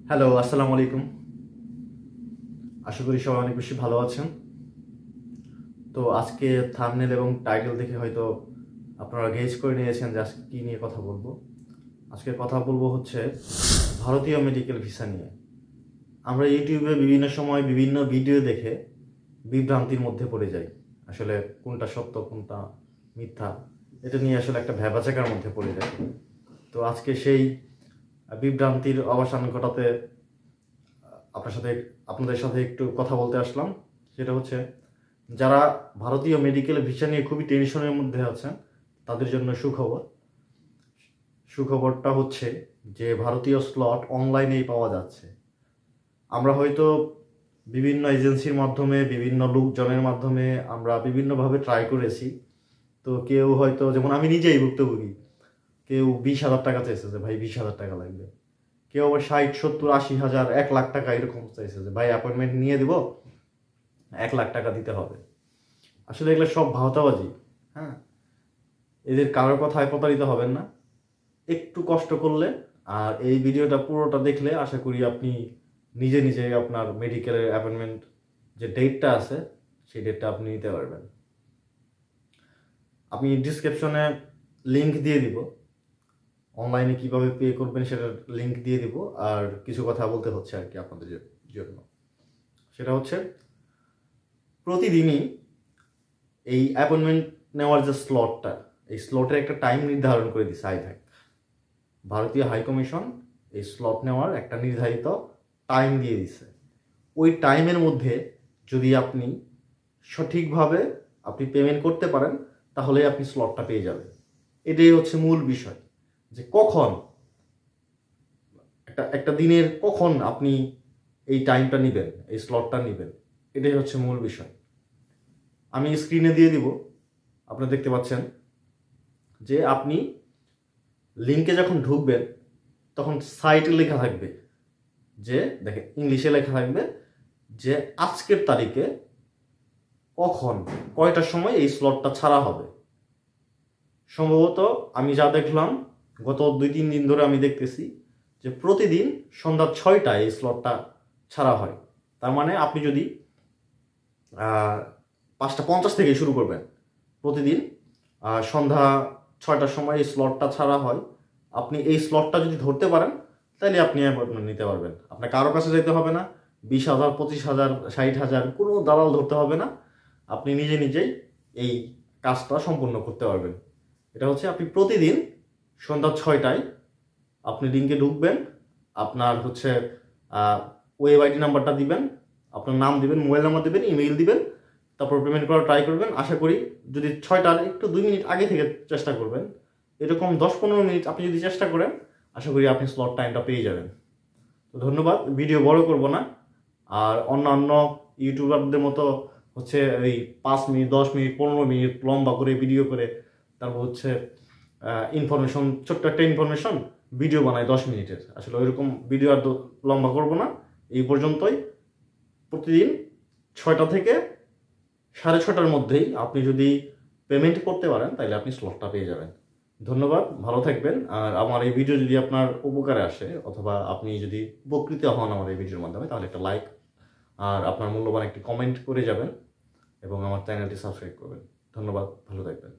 Hello, আসসালামু আলাইকুম। আশা করি সবাই অনেক বেশি ভালো আছেন। তো আজকে থাম্বনেল এবং টাইটেল দেখে হয়তো আপনারা গেজ করে নিয়েছেন যে আজকে কী নিয়ে কথা বলবো। আজকে কথা বলবো হচ্ছে ভারতীয় মেডিকেল ভিসা নিয়ে। আমরা ইউটিউবে বিভিন্ন সময় বিভিন্ন ভিডিও দেখে বিভ্রান্তির মধ্যে পড়ে যাই। আসলে কোনটা সত্য কোনটা মিথ্যা এটা নিয়ে আসলে একটা ভ্যাবাচ্যাকার মধ্যে পড়ে যায়। তো আজকে সেই বিভ্রান্তির অবসান ঘটাতে আপনাদের সাথে একটু কথা বলতে আসলাম। সেটা হচ্ছে যারা ভারতীয় মেডিকেল ভিসা নিয়ে খুবই টেনশনের মধ্যে আছেন তাদের জন্য সুখবরটা হচ্ছে যে ভারতীয় স্লট অনলাইনেই পাওয়া যাচ্ছে। আমরা হয়তো বিভিন্ন এজেন্সির মাধ্যমে বিভিন্ন লোকজনের মাধ্যমে আমরা বিভিন্নভাবে ট্রাই করেছি। তো কেউ হয়তো, যেমন আমি নিজেই ভুক্তভোগী, কেউ 20,000 টাকা চাইছে যে ভাই 20,000 টাকা লাগবে, কেউ আবার 60, 70, 80,000, 1,00,000 টাকা এরকম চাইছে যে ভাই অ্যাপয়েন্টমেন্ট নিয়ে দিব, 1,00,000 টাকা দিতে হবে। আসলে এগুলো সব ভাওতাবাজি। হ্যাঁ, এদের কারোর কথায় প্রতারিত হবেন না। একটু কষ্ট করলে আর এই ভিডিওটা পুরোটা দেখলে আশা করি আপনি নিজে নিজে আপনার মেডিকেলের অ্যাপয়েন্টমেন্ট যে ডেটটা আছে সেই ডেটটা আপনি নিতে পারবেন। আমি ডিসক্রিপশনে লিঙ্ক দিয়ে দিব, অনলাইনে কিভাবে পে করবেন সেটার লিঙ্ক দিয়ে দিব। আর কিছু কথা বলতে হচ্ছে আর কি আপনাদের জন্য। সেটা হচ্ছে প্রতিদিনই এই অ্যাপয়েন্টমেন্ট নেওয়ার যে স্লটটা, এই স্লটের একটা টাইম নির্ধারণ করে দিচ্ছে আইভ্যাক। ভারতীয় হাইকমিশন এই স্লট নেওয়ার একটা নির্ধারিত টাইম দিয়ে দিচ্ছে। ওই টাইমের মধ্যে যদি আপনি সঠিকভাবে পেমেন্ট করতে পারেন তাহলে আপনি স্লটটা পেয়ে যাবেন। এটাই হচ্ছে মূল বিষয়, যে কখন একটা দিনের কখন আপনি এই টাইমটা নেবেন, এই স্লটটা নেবেন, এটাই হচ্ছে মূল বিষয়। আমি স্ক্রিনে দিয়ে দিব, আপনারা দেখতে পাচ্ছেন যে আপনি লিঙ্কে যখন ঢুকবেন তখন সাইটে লেখা থাকবে, যে দেখেন ইংলিশে লেখা থাকবে যে আজকের তারিখে কখন কয়টার সময় এই স্লটটা ছাড়া হবে। সম্ভবত আমি যা দেখলাম গত 2-3 দিন ধরে আমি দেখতেছি যে প্রতিদিন সন্ধ্যা 6টায় এই স্লটটা ছাড়া হয়। তার মানে আপনি যদি 5:50 থেকে শুরু করবেন, প্রতিদিন সন্ধ্যা 6টার সময় এই স্লটটা ছাড়া হয়। আপনি এই স্লটটা যদি ধরতে পারেন তাহলে আপনি অ্যাপয়েন্টমেন্ট নিতে পারবেন। আপনার কারো কাছে যেতে হবে না, 20,000, 25,000, 60,000 কোনো দালাল ধরতে হবে না। আপনি নিজে নিজেই এই কাজটা সম্পূর্ণ করতে পারবেন। এটা হচ্ছে আপনি প্রতিদিন সন্ধ্যা 6টায় আপনি লিঙ্কে ঢুকবেন, আপনার হচ্ছে ওয়েব আইডি নাম্বারটা দিবেন, আপনার নাম দিবেন, মোবাইল নাম্বার দিবেন, ইমেইল দিবেন, তারপর পেমেন্ট করার ট্রাই করবেন। আশা করি যদি 6টার একটু 2 মিনিট আগে থেকে চেষ্টা করবেন, এরকম 10-15 মিনিট আপনি যদি চেষ্টা করেন, আশা করি আপনি স্লট টাইমটা পেয়ে যাবেন। তো ধন্যবাদ, ভিডিও বড় করব না। আর অন্যান্য ইউটিউবারদের মতো হচ্ছে এই 5 মিনিট, 10 মিনিট, 15 মিনিট লম্বা করে ভিডিও করে তারপর হচ্ছে ইনফরমেশন, ছোট্ট একটা ইনফরমেশন ভিডিও বানায় 10 মিনিটের। আসলে ওইরকম ভিডিও আর লম্বা করব না, এই পর্যন্তই। প্রতিদিন 6টা থেকে 6:30টার মধ্যেই আপনি যদি পেমেন্ট করতে পারেন তাহলে আপনি স্লটটা পেয়ে যাবেন। ধন্যবাদ, ভালো থাকবেন। আর আমার এই ভিডিও যদি আপনার উপকারে আসে অথবা আপনি যদি উপকৃত হন আমার এই ভিডিওর মাধ্যমে, তাহলে একটা লাইক আর আপনার মূল্যবান একটি কমেন্ট করে যাবেন এবং আমার চ্যানেলটি সাবস্ক্রাইব করবেন। ধন্যবাদ, ভালো থাকবেন।